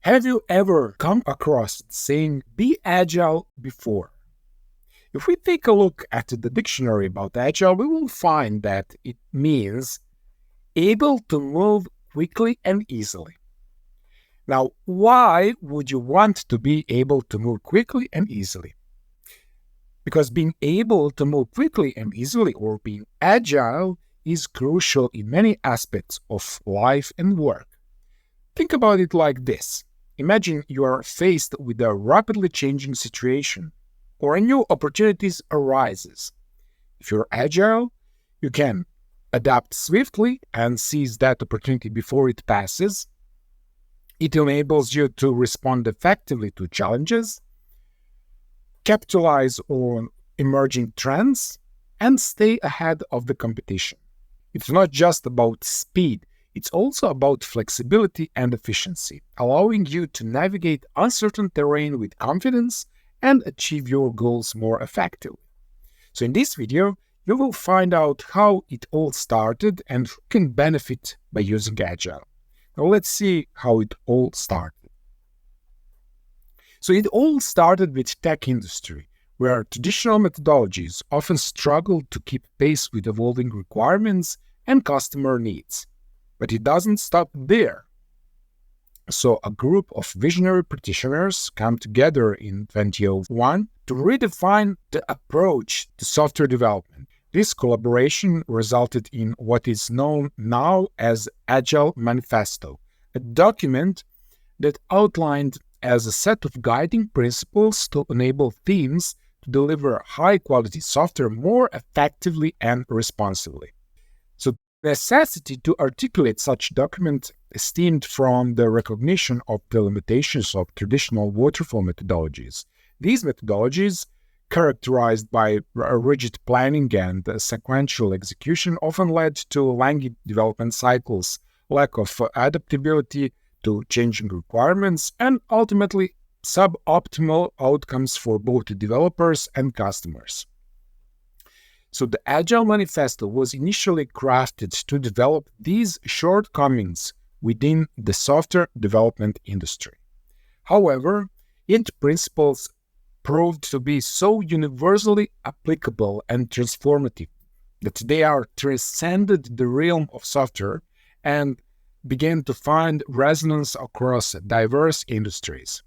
Have you ever come across saying "be agile" before? If we take a look at the dictionary about agile, we will find that it means able to move quickly and easily. Now, why would you want to be able to move quickly and easily? Because being able to move quickly and easily, or being agile, is crucial in many aspects of life and work. Think about it like this. Imagine you are faced with a rapidly changing situation, or a new opportunity arises. If you're agile, you can adapt swiftly and seize that opportunity before it passes. It enables you to respond effectively to challenges, capitalize on emerging trends, and stay ahead of the competition. It's not just about speed, it's also about flexibility and efficiency, allowing you to navigate uncertain terrain with confidence and achieve your goals more effectively. So in this video, you will find out how it all started and who can benefit by using Agile. Now let's see how it all started. So it all started with tech industry, where traditional methodologies often struggled to keep pace with evolving requirements and customer needs. But it doesn't stop there. So a group of visionary practitioners come together in 2001 to redefine the approach to software development. This collaboration resulted in what is known now as Agile Manifesto, a document that outlined as a set of guiding principles to enable teams to deliver high-quality software more effectively and responsibly. So the necessity to articulate such document stemmed from the recognition of the limitations of traditional waterfall methodologies. These methodologies, characterized by rigid planning and sequential execution, often led to lengthy development cycles, lack of adaptability to changing requirements, and ultimately suboptimal outcomes for both developers and customers. So the Agile Manifesto was initially crafted to develop these shortcomings within the software development industry. However, its principles proved to be so universally applicable and transformative that they are transcended the realm of software and began to find resonance across diverse industries.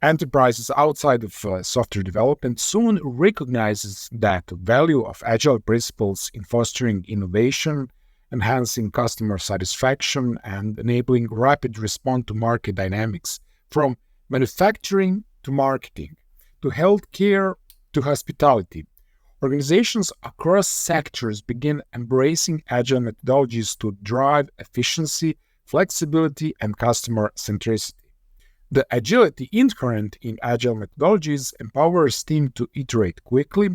Enterprises outside of software development soon recognizes that the value of agile principles in fostering innovation, enhancing customer satisfaction, and enabling rapid response to market dynamics, from manufacturing to marketing, to healthcare to hospitality. Organizations across sectors begin embracing agile methodologies to drive efficiency, flexibility, and customer centricity. The agility inherent in agile methodologies empowers teams to iterate quickly,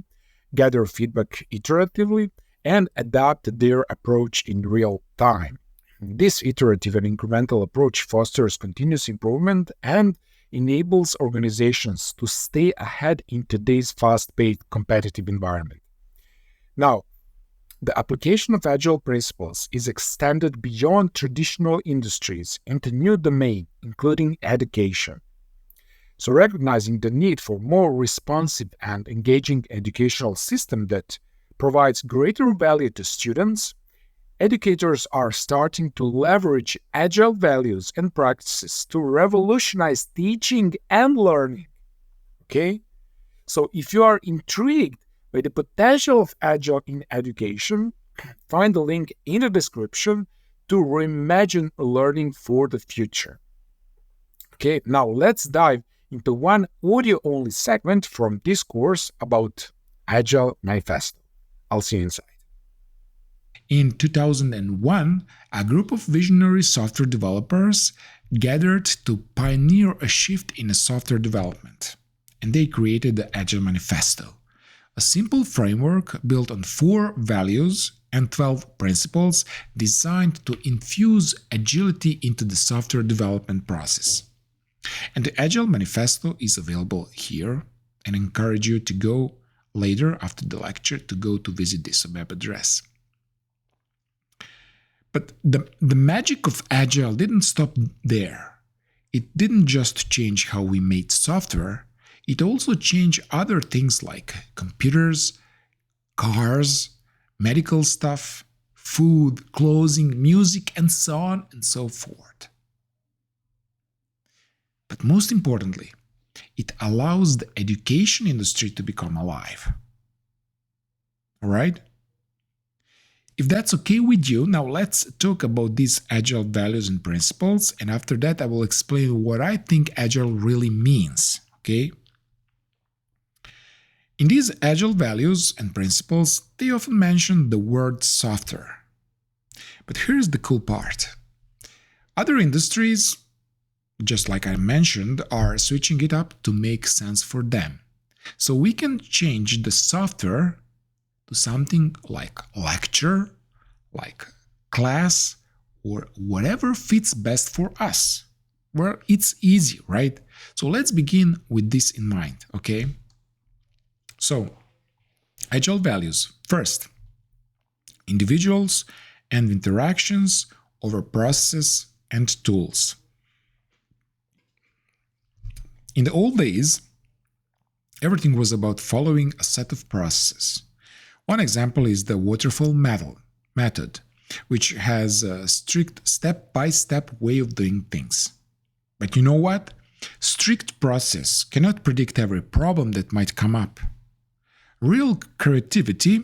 gather feedback iteratively, and adapt their approach in real time. This iterative and incremental approach fosters continuous improvement and enables organizations to stay ahead in today's fast-paced competitive environment. Now, the application of agile principles is extended beyond traditional industries into new domains, including education. So recognizing the need for more responsive and engaging educational system that provides greater value to students, educators are starting to leverage agile values and practices to revolutionize teaching and learning. Okay? So if you are intrigued by the potential of Agile in education, find the link in the description to reimagine learning for the future. Okay, now let's dive into one audio-only segment from this course about Agile Manifesto. I'll see you inside. In 2001, a group of visionary software developers gathered to pioneer a shift in software development, and they created the Agile Manifesto, a simple framework built on 4 values and 12 principles designed to infuse agility into the software development process. And the Agile Manifesto is available here, and I encourage you to go later after the lecture to visit this web address. But the magic of Agile didn't stop there. It didn't just change how we made software, it also changed other things like computers, cars, medical stuff, food, clothing, music, and so on and so forth. But most importantly, it allows the education industry to become alive. All right? If that's okay with you, now let's talk about these Agile values and principles, and after that I will explain what I think Agile really means, okay? In these Agile values and principles, they often mention the word software. But here's the cool part. Other industries, just like I mentioned, are switching it up to make sense for them. So we can change the software to something like lecture, like class, or whatever fits best for us. Well, it's easy, right? So let's begin with this in mind, okay? So, Agile values. First, individuals and interactions over processes and tools. In the old days, everything was about following a set of processes. One example is the waterfall method, which has a strict step-by-step way of doing things. But you know what? Strict process cannot predict every problem that might come up. Real creativity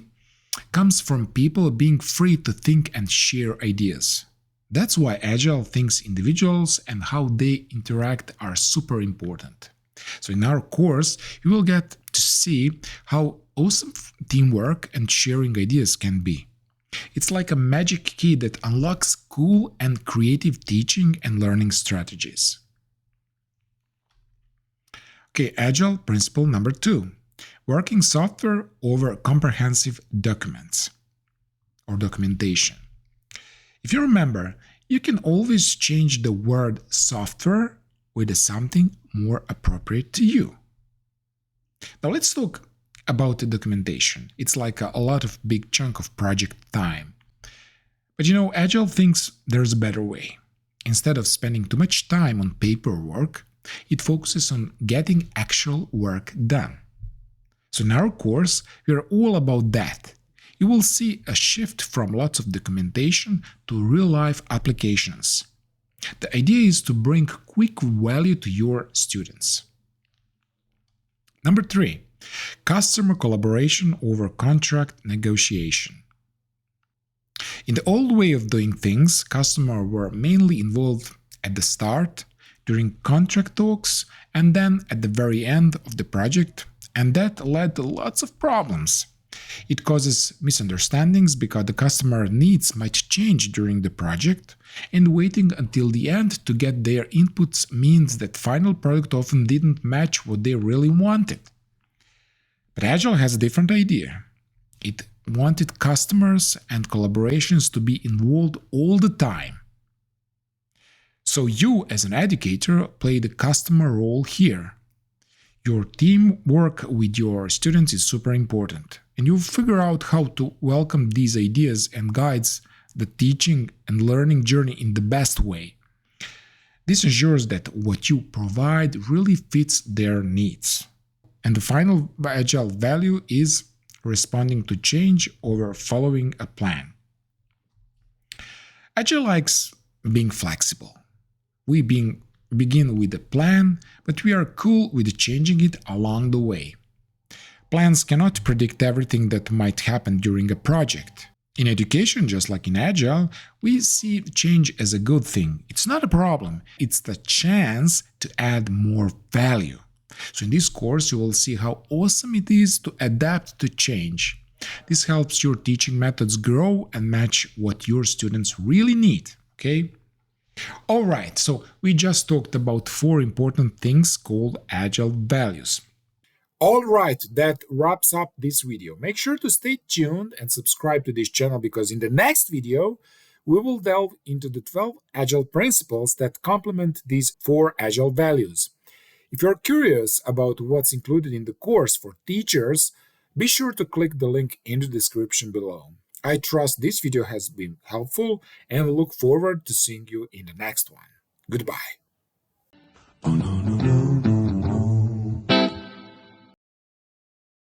comes from people being free to think and share ideas. That's why Agile thinks individuals and how they interact are super important. So in our course, you will get to see how awesome teamwork and sharing ideas can be. It's like a magic key that unlocks cool and creative teaching and learning strategies. Okay, Agile principle number 2. Working software over comprehensive documents or documentation. If you remember, you can always change the word software with something more appropriate to you. Now let's talk about the documentation. It's like a lot of big chunk of project time. But Agile thinks there's a better way. Instead of spending too much time on paperwork, it focuses on getting actual work done. So in our course, we are all about that. You will see a shift from lots of documentation to real-life applications. The idea is to bring quick value to your students. Number 3, customer collaboration over contract negotiation. In the old way of doing things, customers were mainly involved at the start, during contract talks, and then at the very end of the project, and that led to lots of problems. It causes misunderstandings because the customer needs might change during the project, and waiting until the end to get their inputs means that final product often didn't match what they really wanted. But Agile has a different idea. It wanted customers and collaborations to be involved all the time. So you, as an educator, play the customer role here. Your teamwork with your students is super important, and you figure out how to welcome these ideas and guides the teaching and learning journey in the best way. This ensures that what you provide really fits their needs. And the final Agile value is responding to change over following a plan. Agile likes being flexible. We begin with a plan, but we are cool with changing it along the way. Plans cannot predict everything that might happen during a project. In education, just like in Agile, we see change as a good thing. It's not a problem, it's the chance to add more value. So in this course, you will see how awesome it is to adapt to change. This helps your teaching methods grow and match what your students really need, okay? Alright, so we just talked about 4 important things called Agile values. Alright, that wraps up this video. Make sure to stay tuned and subscribe to this channel because in the next video, we will delve into the 12 Agile principles that complement these 4 Agile values. If you're curious about what's included in the course for teachers, be sure to click the link in the description below. I trust this video has been helpful and look forward to seeing you in the next one. Goodbye.